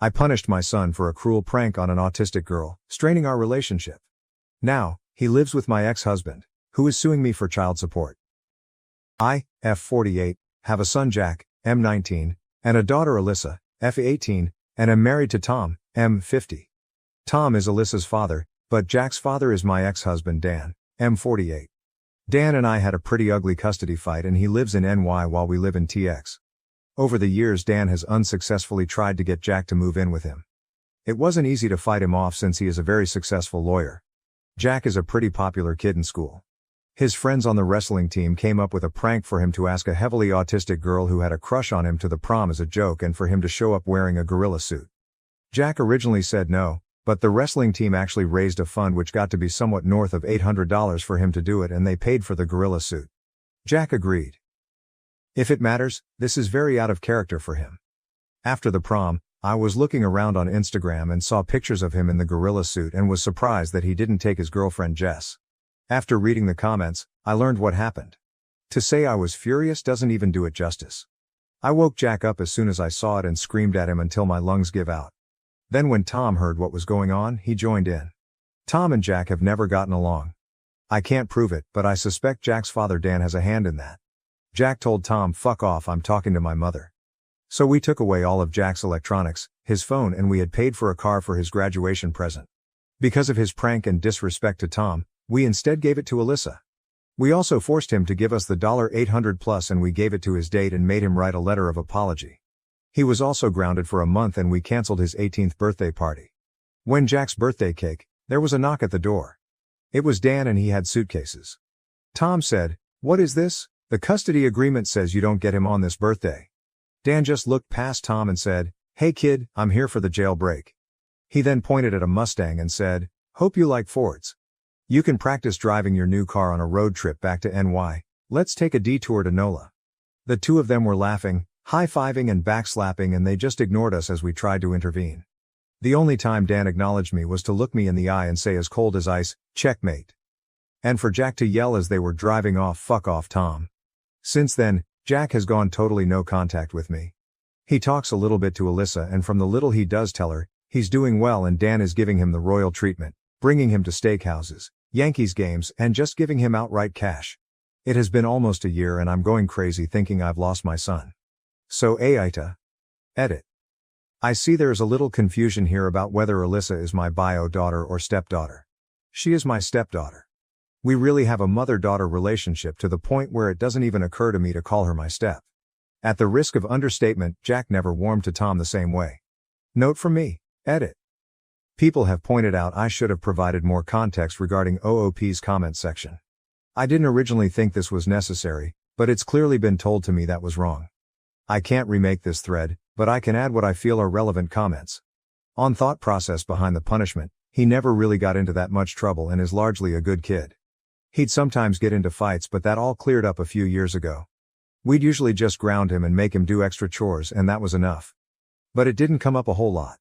I punished my son for a cruel prank on an autistic girl, straining our relationship. Now, he lives with my ex-husband, who is suing me for child support. I, F48, have a son Jack, M19, and a daughter Alyssa, F18, and am married to Tom, M50. Tom is Alyssa's father, but Jack's father is my ex-husband Dan, M48. Dan and I had a pretty ugly custody fight and he lives in NY while we live in TX. Over the years Dan has unsuccessfully tried to get Jack to move in with him. It wasn't easy to fight him off since he is a very successful lawyer. Jack is a pretty popular kid in school. His friends on the wrestling team came up with a prank for him to ask a heavily autistic girl who had a crush on him to the prom as a joke and for him to show up wearing a gorilla suit. Jack originally said no, but the wrestling team actually raised a fund which got to be somewhat north of $800 for him to do it and they paid for the gorilla suit. Jack agreed. If it matters, this is very out of character for him. After the prom, I was looking around on Instagram and saw pictures of him in the gorilla suit and was surprised that he didn't take his girlfriend Jess. After reading the comments, I learned what happened. To say I was furious doesn't even do it justice. I woke Jack up as soon as I saw it and screamed at him until my lungs give out. Then when Tom heard what was going on, he joined in. Tom and Jack have never gotten along. I can't prove it, but I suspect Jack's father Dan has a hand in that. Jack told Tom, "Fuck off, I'm talking to my mother." So we took away all of Jack's electronics, his phone, and we had paid for a car for his graduation present. Because of his prank and disrespect to Tom, we instead gave it to Alyssa. We also forced him to give us the $800 plus and we gave it to his date and made him write a letter of apology. He was also grounded for a month and we canceled his 18th birthday party. When Jack's birthday cake, there was a knock at the door. It was Dan and he had suitcases. Tom said, "What is this? The custody agreement says you don't get him on this birthday." Dan just looked past Tom and said, "Hey kid, I'm here for the jailbreak." He then pointed at a Mustang and said, "Hope you like Fords. You can practice driving your new car on a road trip back to NY. Let's take a detour to NOLA." The two of them were laughing, high-fiving and backslapping and they just ignored us as we tried to intervene. The only time Dan acknowledged me was to look me in the eye and say as cold as ice, "Checkmate." And for Jack to yell as they were driving off, "Fuck off, Tom." Since then, Jack has gone totally no contact with me. He talks a little bit to Alyssa and from the little he does tell her, he's doing well and Dan is giving him the royal treatment, bringing him to steakhouses, Yankees games and just giving him outright cash. It has been almost a year and I'm going crazy thinking I've lost my son. So AITA. Edit. I see there is a little confusion here about whether Alyssa is my bio daughter or stepdaughter. She is my stepdaughter. We really have a mother-daughter relationship to the point where it doesn't even occur to me to call her my step. At the risk of understatement, Jack never warmed to Tom the same way. Note from me. Edit. People have pointed out I should have provided more context regarding OOP's comment section. I didn't originally think this was necessary, but it's clearly been told to me that was wrong. I can't remake this thread, but I can add what I feel are relevant comments. On thought process behind the punishment, he never really got into that much trouble and is largely a good kid. He'd sometimes get into fights but that all cleared up a few years ago. We'd usually just ground him and make him do extra chores and that was enough. But it didn't come up a whole lot.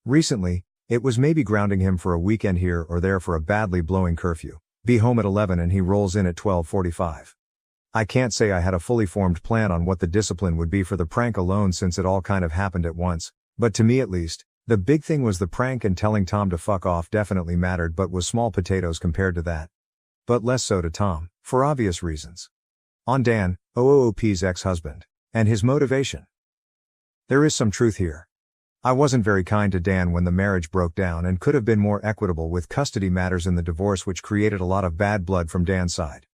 Recently, it was maybe grounding him for a weekend here or there for a badly blowing curfew, be home at 11 and he rolls in at 12:45. I can't say I had a fully formed plan on what the discipline would be for the prank alone since it all kind of happened at once, but to me at least, the big thing was the prank and telling Tom to fuck off definitely mattered but was small potatoes compared to that. But less so to Tom, for obvious reasons. On Dan, OOP's ex-husband, and his motivation. There is some truth here. I wasn't very kind to Dan when the marriage broke down and could have been more equitable with custody matters in the divorce which created a lot of bad blood from Dan's side.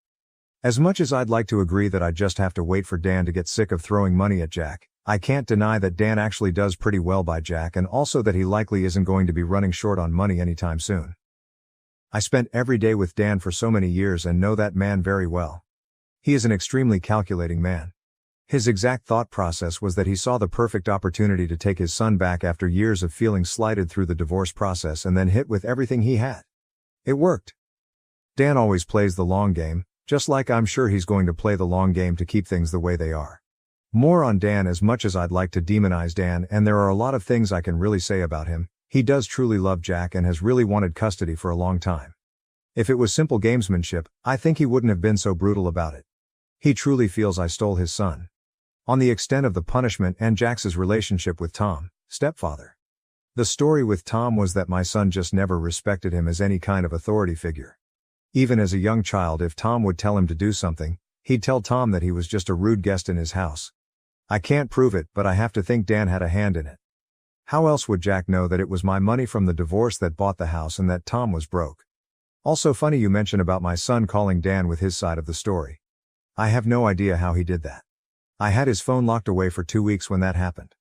As much as I'd like to agree that I just have to wait for Dan to get sick of throwing money at Jack, I can't deny that Dan actually does pretty well by Jack and also that he likely isn't going to be running short on money anytime soon. I spent every day with Dan for so many years and know that man very well. He is an extremely calculating man. His exact thought process was that he saw the perfect opportunity to take his son back after years of feeling slighted through the divorce process and then hit with everything he had. It worked. Dan always plays the long game, just like I'm sure he's going to play the long game to keep things the way they are. More on Dan. As much as I'd like to demonize Dan, and there are a lot of things I can really say about him, he does truly love Jack and has really wanted custody for a long time. If it was simple gamesmanship, I think he wouldn't have been so brutal about it. He truly feels I stole his son. On the extent of the punishment and Jack's relationship with Tom, stepfather. The story with Tom was that my son just never respected him as any kind of authority figure. Even as a young child, if Tom would tell him to do something, he'd tell Tom that he was just a rude guest in his house. I can't prove it, but I have to think Dan had a hand in it. How else would Jack know that it was my money from the divorce that bought the house and that Tom was broke? Also funny you mention about my son calling Dan with his side of the story. I have no idea how he did that. I had his phone locked away for 2 weeks when that happened.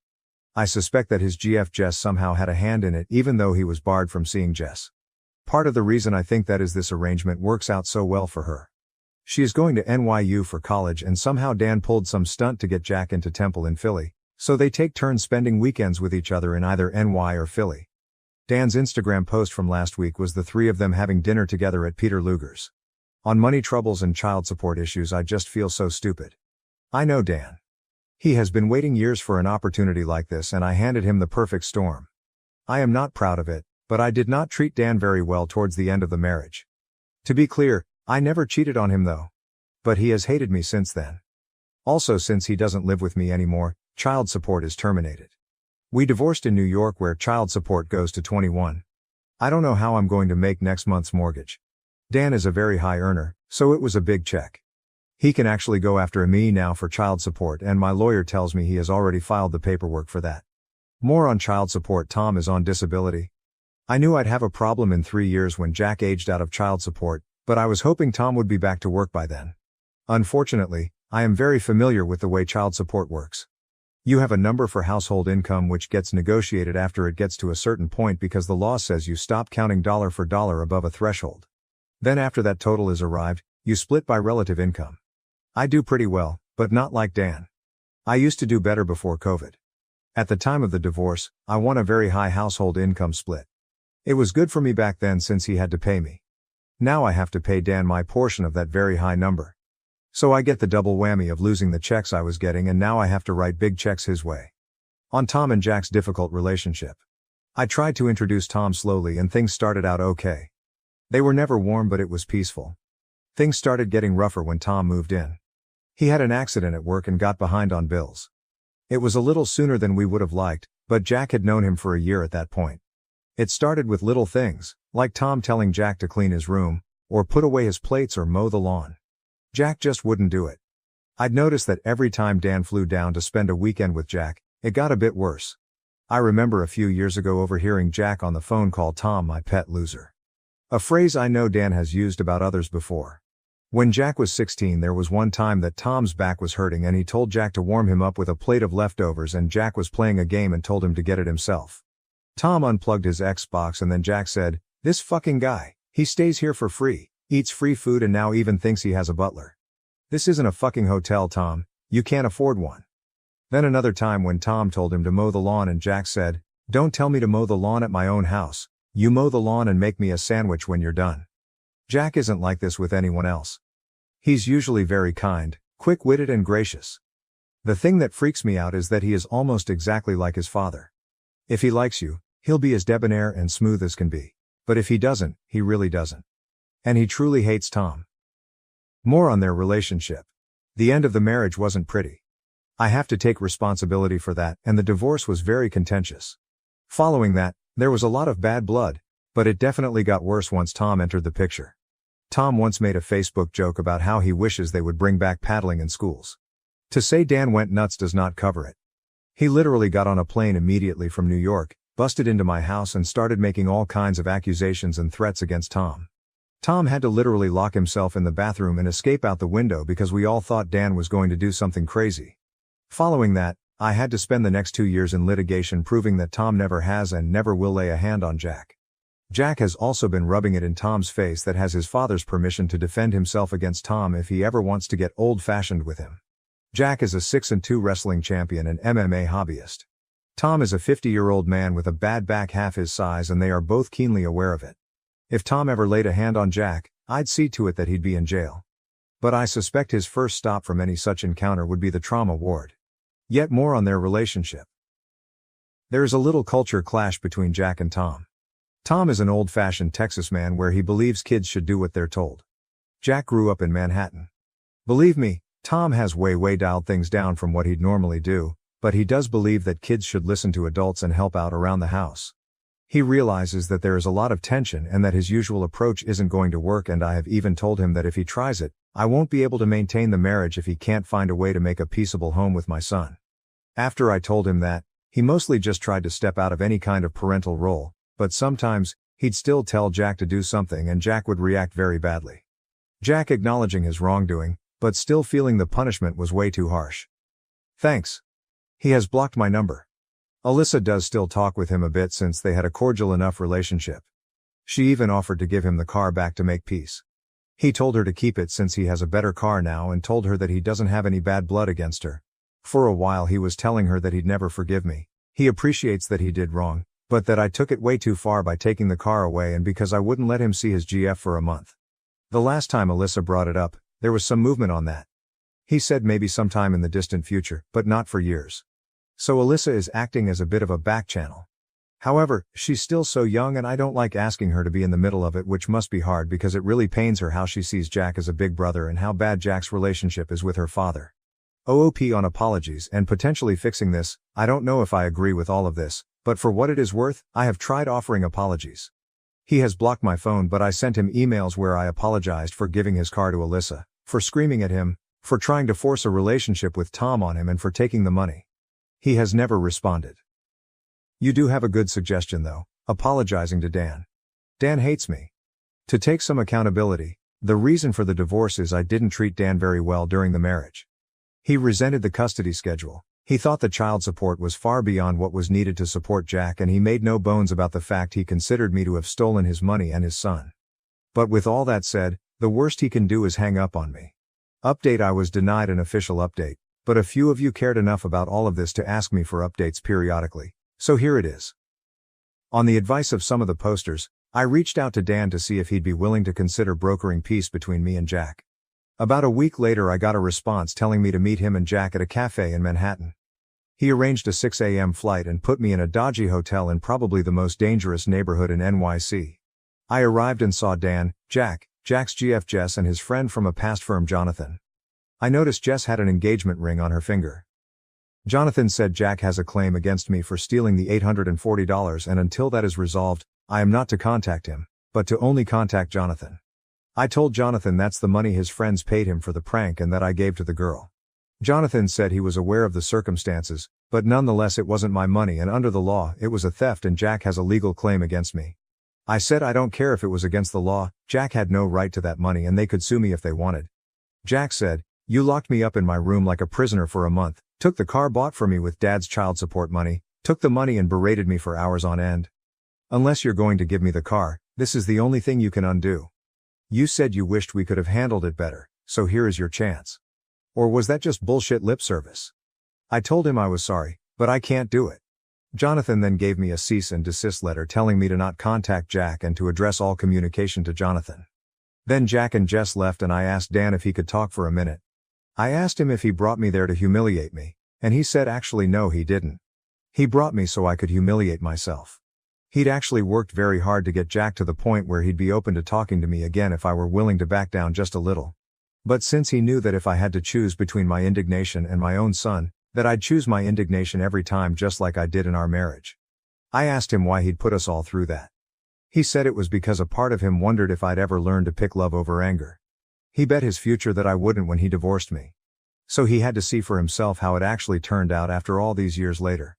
I suspect that his GF Jess somehow had a hand in it even though he was barred from seeing Jess. Part of the reason I think that is this arrangement works out so well for her. She is going to NYU for college and somehow Dan pulled some stunt to get Jack into Temple in Philly, so they take turns spending weekends with each other in either NY or Philly. Dan's Instagram post from last week was the three of them having dinner together at Peter Luger's. On money troubles and child support issues, I just feel so stupid. I know Dan. He has been waiting years for an opportunity like this and I handed him the perfect storm. I am not proud of it, but I did not treat Dan very well towards the end of the marriage. To be clear, I never cheated on him though. But he has hated me since then. Also, since he doesn't live with me anymore, child support is terminated. We divorced in New York where child support goes to 21. I don't know how I'm going to make next month's mortgage. Dan is a very high earner, so it was a big check. He can actually go after me now for child support and my lawyer tells me he has already filed the paperwork for that. More on child support. Tom is on disability. I knew I'd have a problem in 3 years when Jack aged out of child support, but I was hoping Tom would be back to work by then. Unfortunately, I am very familiar with the way child support works. You have a number for household income which gets negotiated after it gets to a certain point because the law says you stop counting dollar for dollar above a threshold. Then after that total is arrived, you split by relative income. I do pretty well, but not like Dan. I used to do better before COVID. At the time of the divorce, I won a very high household income split. It was good for me back then since he had to pay me. Now I have to pay Dan my portion of that very high number. So I get the double whammy of losing the checks I was getting and now I have to write big checks his way. On Tom and Jack's difficult relationship. I tried to introduce Tom slowly and things started out okay. They were never warm but it was peaceful. Things started getting rougher when Tom moved in. He had an accident at work and got behind on bills. It was a little sooner than we would have liked, but Jack had known him for a year at that point. It started with little things, like Tom telling Jack to clean his room, or put away his plates or mow the lawn. Jack just wouldn't do it. I'd noticed that every time Dan flew down to spend a weekend with Jack, it got a bit worse. I remember a few years ago overhearing Jack on the phone call Tom my pet loser. A phrase I know Dan has used about others before. When Jack was 16 there was one time that Tom's back was hurting and he told Jack to warm him up with a plate of leftovers and Jack was playing a game and told him to get it himself. Tom unplugged his Xbox and then Jack said, "This fucking guy, he stays here for free, eats free food and now even thinks he has a butler. This isn't a fucking hotel, Tom, you can't afford one." Then another time when Tom told him to mow the lawn and Jack said, "Don't tell me to mow the lawn at my own house, you mow the lawn and make me a sandwich when you're done." Jack isn't like this with anyone else. He's usually very kind, quick-witted and gracious. The thing that freaks me out is that he is almost exactly like his father. If he likes you, he'll be as debonair and smooth as can be. But if he doesn't, he really doesn't. And he truly hates Tom. More on their relationship. The end of the marriage wasn't pretty. I have to take responsibility for that, and the divorce was very contentious. Following that, there was a lot of bad blood, but it definitely got worse once Tom entered the picture. Tom once made a Facebook joke about how he wishes they would bring back paddling in schools. To say Dan went nuts does not cover it. He literally got on a plane immediately from New York, busted into my house and started making all kinds of accusations and threats against Tom. Tom had to literally lock himself in the bathroom and escape out the window because we all thought Dan was going to do something crazy. Following that, I had to spend the next 2 years in litigation proving that Tom never has and never will lay a hand on Jack. Jack has also been rubbing it in Tom's face that has his father's permission to defend himself against Tom if he ever wants to get old-fashioned with him. Jack is a 6'2" wrestling champion and MMA hobbyist. Tom is a 50-year-old man with a bad back half his size and they are both keenly aware of it. If Tom ever laid a hand on Jack, I'd see to it that he'd be in jail. But I suspect his first stop from any such encounter would be the trauma ward. Yet more on their relationship. There is a little culture clash between Jack and Tom. Tom is an old-fashioned Texas man where he believes kids should do what they're told. Jack grew up in Manhattan. Believe me, Tom has way dialed things down from what he'd normally do, but he does believe that kids should listen to adults and help out around the house. He realizes that there is a lot of tension and that his usual approach isn't going to work, and I have even told him that if he tries it, I won't be able to maintain the marriage if he can't find a way to make a peaceable home with my son. After I told him that, he mostly just tried to step out of any kind of parental role, but sometimes, he'd still tell Jack to do something and Jack would react very badly. Jack acknowledging his wrongdoing, but still feeling the punishment was way too harsh. Thanks. He has blocked my number. Alyssa does still talk with him a bit since they had a cordial enough relationship. She even offered to give him the car back to make peace. He told her to keep it since he has a better car now and told her that he doesn't have any bad blood against her. For a while he was telling her that he'd never forgive me. He appreciates that he did wrong, but that I took it way too far by taking the car away and because I wouldn't let him see his GF for a month. The last time Alyssa brought it up, there was some movement on that. He said maybe sometime in the distant future, but not for years. So Alyssa is acting as a bit of a back channel. However, she's still so young and I don't like asking her to be in the middle of it, which must be hard because it really pains her how she sees Jack as a big brother and how bad Jack's relationship is with her father. OOP on apologies and potentially fixing this. I don't know if I agree with all of this, but for what it is worth, I have tried offering apologies. He has blocked my phone, but I sent him emails where I apologized for giving his car to Alyssa, for screaming at him, for trying to force a relationship with Tom on him and for taking the money. He has never responded. You do have a good suggestion though, apologizing to Dan. Dan hates me. To take some accountability, the reason for the divorce is I didn't treat Dan very well during the marriage. He resented the custody schedule. He thought the child support was far beyond what was needed to support Jack, and he made no bones about the fact he considered me to have stolen his money and his son. But with all that said, the worst he can do is hang up on me. Update: I was denied an official update, but a few of you cared enough about all of this to ask me for updates periodically, so here it is. On the advice of some of the posters, I reached out to Dan to see if he'd be willing to consider brokering peace between me and Jack. About a week later I got a response telling me to meet him and Jack at a cafe in Manhattan. He arranged a 6 a.m. flight and put me in a dodgy hotel in probably the most dangerous neighborhood in NYC. I arrived and saw Dan, Jack's GF Jess, and his friend from a past firm, Jonathan. I noticed Jess had an engagement ring on her finger. Jonathan said Jack has a claim against me for stealing the $840, and until that is resolved, I am not to contact him, but to only contact Jonathan. I told Jonathan that's the money his friends paid him for the prank and that I gave to the girl. Jonathan said he was aware of the circumstances, but nonetheless it wasn't my money and under the law it was a theft and Jack has a legal claim against me. I said I don't care if it was against the law, Jack had no right to that money and they could sue me if they wanted. Jack said, "You locked me up in my room like a prisoner for a month, took the car bought for me with Dad's child support money, took the money and berated me for hours on end. Unless you're going to give me the car, this is the only thing you can undo. You said you wished we could have handled it better, so here is your chance. Or was that just bullshit lip service?" I told him I was sorry, but I can't do it. Jonathan then gave me a cease and desist letter telling me to not contact Jack and to address all communication to Jonathan. Then Jack and Jess left and I asked Dan if he could talk for a minute. I asked him if he brought me there to humiliate me, and he said actually no, he didn't. He brought me so I could humiliate myself. He'd actually worked very hard to get Jack to the point where he'd be open to talking to me again if I were willing to back down just a little. But since he knew that if I had to choose between my indignation and my own son, that I'd choose my indignation every time, just like I did in our marriage. I asked him why he'd put us all through that. He said it was because a part of him wondered if I'd ever learn to pick love over anger. He bet his future that I wouldn't when he divorced me. So he had to see for himself how it actually turned out after all these years later.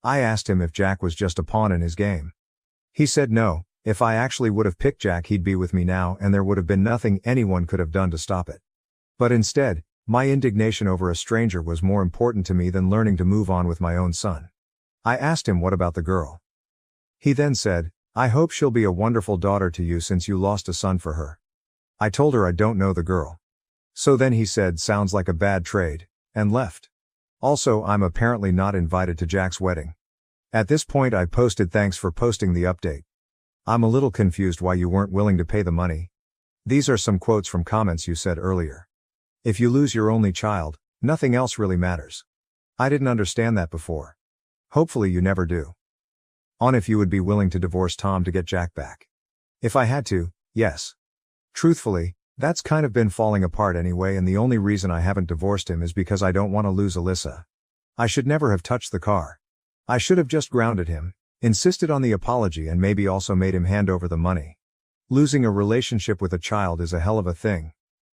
I asked him if Jack was just a pawn in his game. He said no, if I actually would have picked Jack he'd be with me now and there would have been nothing anyone could have done to stop it. But instead, my indignation over a stranger was more important to me than learning to move on with my own son. I asked him what about the girl. He then said, "I hope she'll be a wonderful daughter to you since you lost a son for her." I told her I don't know the girl. So then he said sounds like a bad trade, and left. Also, I'm apparently not invited to Jack's wedding. At this point I posted thanks for posting the update. I'm a little confused why you weren't willing to pay the money. These are some quotes from comments you said earlier. If you lose your only child, nothing else really matters. I didn't understand that before. Hopefully you never do. On if you would be willing to divorce Tom to get Jack back. If I had to, yes. Truthfully, that's kind of been falling apart anyway, and the only reason I haven't divorced him is because I don't want to lose Alyssa. I should never have touched the car. I should have just grounded him, Insisted on the apology and maybe also made him hand over the money. Losing a relationship with a child is a hell of a thing.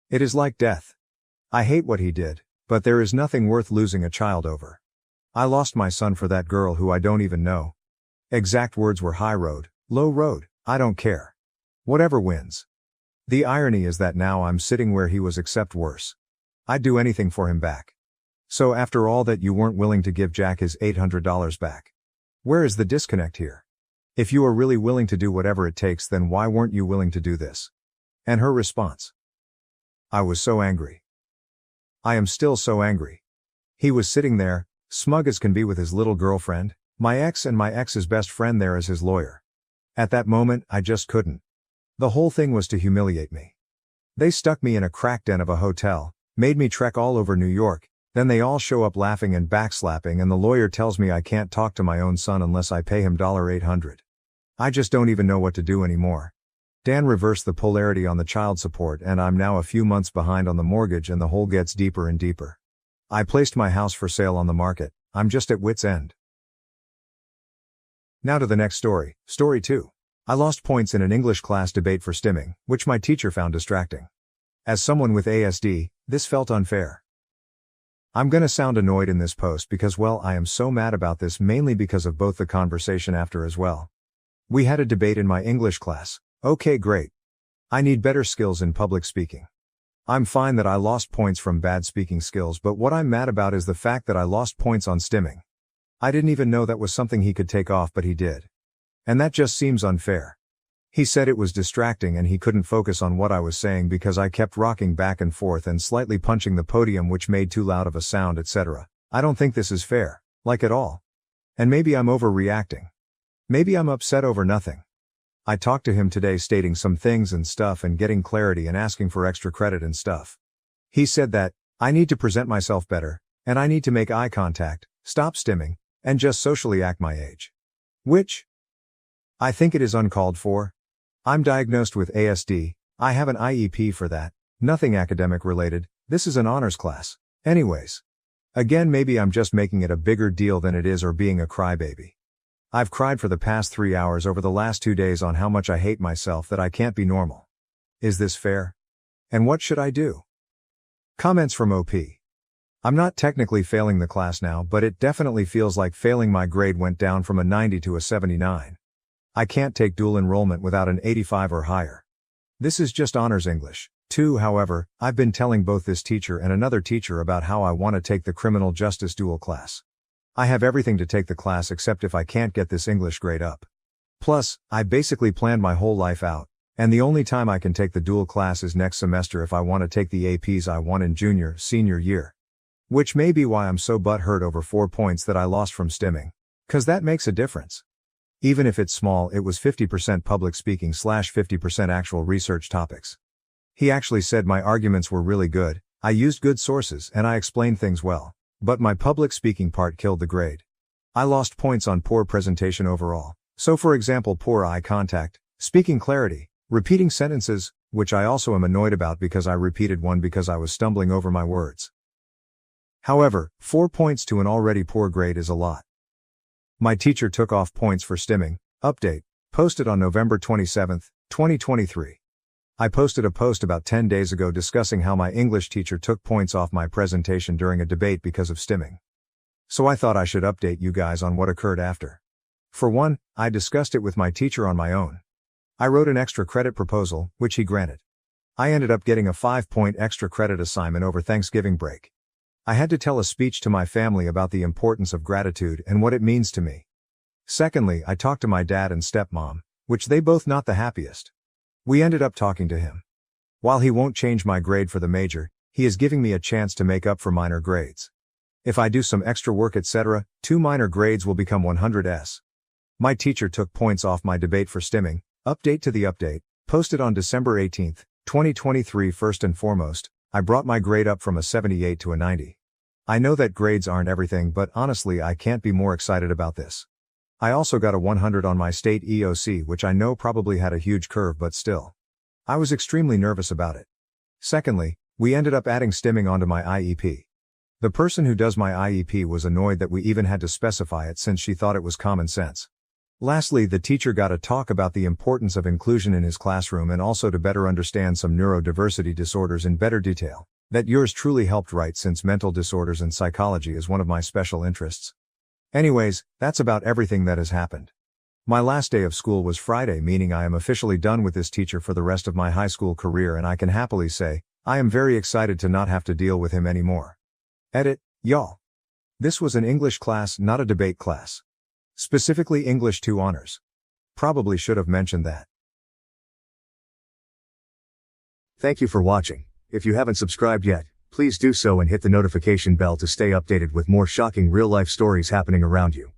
It is like death. I hate what he did, but there is nothing worth losing a child over. I lost my son for that girl who I don't even know. Exact words were high road, low road, I don't care. Whatever wins. The irony is that now I'm sitting where he was, except worse. I'd do anything for him back. So after all that, you weren't willing to give Jack his $800 back. Where is the disconnect here? If you are really willing to do whatever it takes, then why weren't you willing to do this? And her response? I was so angry. I am still so angry. He was sitting there, smug as can be with his little girlfriend, my ex and my ex's best friend there as his lawyer. At that moment, I just couldn't. The whole thing was to humiliate me. They stuck me in a crack den of a hotel, made me trek all over New York, then they all show up laughing and backslapping, and the lawyer tells me I can't talk to my own son unless I pay him $800. I just don't even know what to do anymore. Dan reversed the polarity on the child support, and I'm now a few months behind on the mortgage, and the hole gets deeper and deeper. I placed my house for sale on the market. I'm just at wit's end. Now to the next story, story 2. I lost points in an English class debate for stimming, which my teacher found distracting. As someone with ASD, this felt unfair. I'm gonna sound annoyed in this post because, well, I am so mad about this, mainly because of both the conversation after as well. We had a debate in my English class. Okay, great. I need better skills in public speaking. I'm fine that I lost points from bad speaking skills, but what I'm mad about is the fact that I lost points on stimming. I didn't even know that was something he could take off, but he did. And that just seems unfair. He said it was distracting and he couldn't focus on what I was saying because I kept rocking back and forth and slightly punching the podium, which made too loud of a sound, etc. I don't think this is fair, like at all. And maybe I'm overreacting. Maybe I'm upset over nothing. I talked to him today stating some things and stuff and getting clarity and asking for extra credit and stuff. He said that I need to present myself better, and I need to make eye contact, stop stimming, and just socially act my age. Which I think it is uncalled for. I'm diagnosed with ASD, I have an IEP for that, nothing academic related, this is an honors class. Anyways. Again, maybe I'm just making it a bigger deal than it is or being a crybaby. I've cried for the past 3 hours over the last 2 days on how much I hate myself, that I can't be normal. Is this fair? And what should I do? Comments from OP. I'm not technically failing the class now, but it definitely feels like failing. My grade went down from a 90 to a 79. I can't take dual enrollment without an 85 or higher. This is just honors English. Too, however, I've been telling both this teacher and another teacher about how I want to take the criminal justice dual class. I have everything to take the class except if I can't get this English grade up. Plus, I basically planned my whole life out, and the only time I can take the dual class is next semester if I want to take the APs I want in senior year. Which may be why I'm so butthurt over 4 points that I lost from stimming. 'Cause that makes a difference. Even if it's small, it was 50% public speaking / 50% actual research topics. He actually said my arguments were really good, I used good sources and I explained things well. But my public speaking part killed the grade. I lost points on poor presentation overall. So for example, poor eye contact, speaking clarity, repeating sentences, which I also am annoyed about because I repeated one because I was stumbling over my words. However, 4 points to an already poor grade is a lot. My teacher took off points for stimming. Update. Posted on November 27, 2023. I posted a post about 10 days ago discussing how my English teacher took points off my presentation during a debate because of stimming. So I thought I should update you guys on what occurred after. For one, I discussed it with my teacher on my own. I wrote an extra credit proposal, which he granted. I ended up getting a 5-point extra credit assignment over Thanksgiving break. I had to tell a speech to my family about the importance of gratitude and what it means to me. Secondly, I talked to my dad and stepmom, which they both not the happiest. We ended up talking to him. While he won't change my grade for the major, he is giving me a chance to make up for minor grades. If I do some extra work, etc., 2 minor grades will become 100s. My teacher took points off my debate for stimming. Update to the update, posted on December 18, 2023. First and foremost, I brought my grade up from a 78 to a 90. I know that grades aren't everything, but honestly I can't be more excited about this. I also got a 100 on my state EOC, which I know probably had a huge curve, but still. I was extremely nervous about it. Secondly, we ended up adding stimming onto my IEP. The person who does my IEP was annoyed that we even had to specify it since she thought it was common sense. Lastly, the teacher got to talk about the importance of inclusion in his classroom and also to better understand some neurodiversity disorders in better detail. That yours truly helped write, since mental disorders and psychology is one of my special interests. Anyways, that's about everything that has happened. My last day of school was Friday, meaning I am officially done with this teacher for the rest of my high school career, and I can happily say, I am very excited to not have to deal with him anymore. Edit, y'all. This was an English class, not a debate class. Specifically English 2 honors. Probably should have mentioned that. Thank you for watching. If you haven't subscribed yet, please do so and hit the notification bell to stay updated with more shocking real-life stories happening around you.